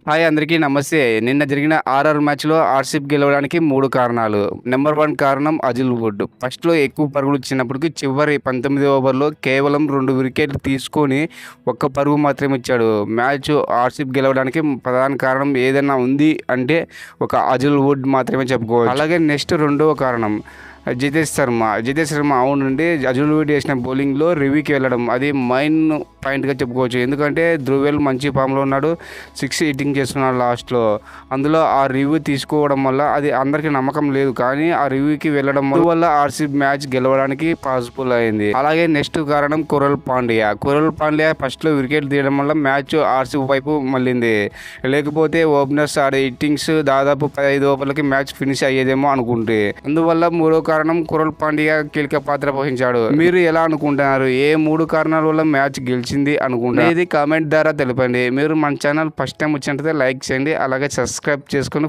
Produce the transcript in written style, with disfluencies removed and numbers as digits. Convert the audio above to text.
Hi అందరికీ నమస్తే. నిన్న జరిగిన ఆర్ఆర్ మ్యాచ్‌లో ఆర్‌సీబీ గెలవడానికి 3 కారణాలు. నంబర్ 1 కారణం అజిల్ వుడ్. ఫస్ట్‌లో ఎక్కువ పరుగులు ఇచ్చినప్పటికీ చివరి 19 ఓవర్‌లో కేవలం 2 వికెట్లు తీసుకొని ఒక్క పరుగు మాత్రమే ఇచ్చాడు. మ్యాచ్ ఆర్‌సీబీ గెలవడానికి ప్రధాన కారణం ఏదైనా ఉంది అంటే ఒక అజిల్ వుడ్ మాత్రమే చెప్పుకోవచ్చు. అలాగే నెక్స్ట్ రెండవ కారణం జితేష్ శర్మ అవునండి. అజిల్ వుడ్ వేసిన బౌలింగ్‌లో రివ్యూకి వెళ్ళడం అది మెయిన్ పాయింట్‌గా చెప్పుకోవచ్చు. ఎందుకంటే ధ్రువెల్ మంచి ఫామ్‌లో ఉన్నాడు. 6 హిట్టింగ్ చేస్తున్నాడు లాస్ట్‌లో. అందులో ఆ రివ్యూ తీసుకోవడం వల్ల అది అందరికీ నమ్మకం లేదు. కానీ ఆ రివ్యూకి వెళ్ళడం వల్ల ఆర్‌సీబీ మ్యాచ్ గెలవడానికి పాసిబుల్ అయింది. అలాగే నెక్స్ట్ కారణం కురల్ పాండ్యా ఫస్ట్‌లో వికెట్ తీయడం వల్ల మ్యాచ్ ఆర్‌సీబీ వైపు మళ్ళింది. లేకపోతే ఓపెనర్స్ ఆడే హిట్టింగ్స్ దాదాపు 15 ఓవర్లకి మ్యాచ్ ఫినిష్ అయ్యేదేమో అనుకుంటే. అందువల్ల మూడో కారణం కురల్ పాండ్యా కీలక పాత్ర పోషించాడు. మీరు ఎలా అనుకుంటున్నారు? ఏ 3 కారణాల వల్ల మ్యాచ్ గెలిచింది అనుకుంటున్నారు? ఇది కామెంట్ ద్వారా తెలపండి. మీరు మన ఛానల్ ఫస్ట్ టైం వచ్చినట్లయితే లైక్ చేయండి. అలాగే సబ్స్క్రైబ్ చేసుకొని